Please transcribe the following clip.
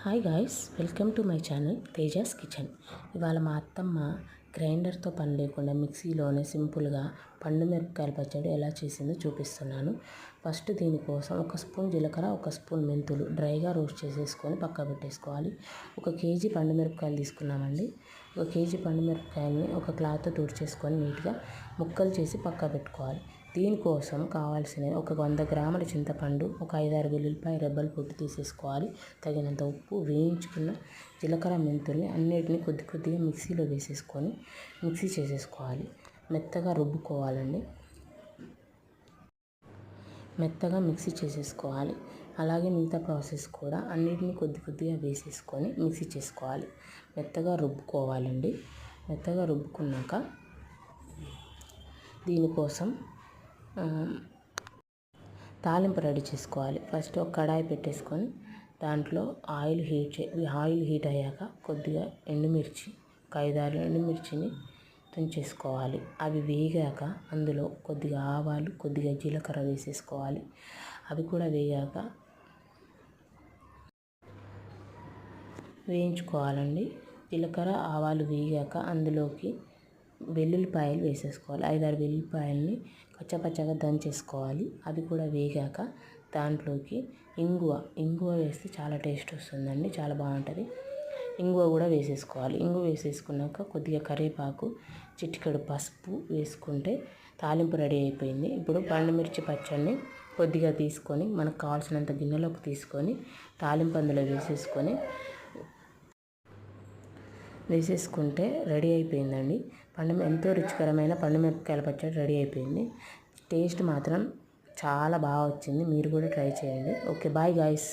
Hi guys, welcome to my channel Tejas kitchen. ఇవాళ మా అత్తమ్మ గ్రైండర్తో పని లేకుండా మిక్సీలోనే సింపుల్గా పండు మిరపకాయల పచ్చడి ఎలా చేసిందో చూపిస్తున్నాను. ఫస్ట్ దీనికోసం 1 స్పూన్ జీలకర్ర, 1 స్పూన్ మెంతులు డ్రైగా రోస్ట్ చేసేసుకొని పక్క పెట్టేసుకోవాలి. 1 కేజీ పండు మిరపకాయలు తీసుకున్నామండి. 1 కేజీ పండు మిరపకాయలని ఒక క్లాత్తో తుడిచేసుకొని నీట్గా ముక్కలు చేసి పక్క పెట్టుకోవాలి. దీనికోసం కావాల్సినవి 100 గ్రాముల చింతపండు, ఒక 5-6 వెల్లుల్లిపాయ రెబ్బలు పొట్టు తీసేసుకోవాలి, తగినంత ఉప్పు, వేయించుకున్న జీలకర్ర, మెంతుల్ని అన్నిటిని కొద్ది కొద్దిగా మిక్సీలో వేసేసుకొని మిక్సీ చేసేసుకోవాలి. మెత్తగా రుబ్బుకోవాలండి. మెత్తగా మిక్సీ చేసేసుకోవాలి. అలాగే మిగతా ప్రాసెస్ కూడా అన్నిటిని కొద్ది కొద్దిగా వేసేసుకొని మిక్సీ చేసుకోవాలి. మెత్తగా రుబ్బుకోవాలండి. మెత్తగా రుబ్బుకున్నాక దీనికోసం తాలింపు రెడీ చేసుకోవాలి. ఫస్ట్ ఒక కడాయి పెట్టేసుకొని దాంట్లో ఆయిల్ హీట్ అయ్యాక కొద్దిగా ఎండుమిర్చి, ఒక 5-6 ఎండుమిర్చిని తుంచేసుకోవాలి. అవి వేగాక అందులో కొద్దిగా ఆవాలు, కొద్దిగా జీలకర్ర వేసేసుకోవాలి. అవి కూడా వేగాక వేయించుకోవాలండి. జీలకర్ర, ఆవాలు వేగాక అందులోకి వెల్లుల్లిపాయలు వేసేసుకోవాలి. 5-6 వెల్లుల్లిపాయలని కచ్చపచ్చగా దంచేసుకోవాలి. అవి కూడా వేగాక దాంట్లోకి ఇంగువ వేస్తే చాలా టేస్ట్ వస్తుందండి, చాలా బాగుంటుంది. ఇంగువ కూడా వేసేసుకోవాలి. ఇంగువ వేసేసుకున్నాక కొద్దిగా కరివేపాకు, చిటికెడు పసుపు వేసుకుంటే తాలింపు రెడీ అయిపోయింది. ఇప్పుడు పండుమిర్చి పచ్చడిని కొద్దిగా తీసుకొని మనకు కావాల్సినంత గిన్నెలోకి తీసుకొని తాలింపు అందులో వేసేసుకుంటే రెడీ అయిపోయిందండి. ఎంతో రుచికరమైన పండుమిరపకాయల పచ్చడి రెడీ అయిపోయింది. టేస్ట్ మాత్రం చాలా బాగా వచ్చింది. మీరు కూడా ట్రై చేయండి. Okay, bye guys.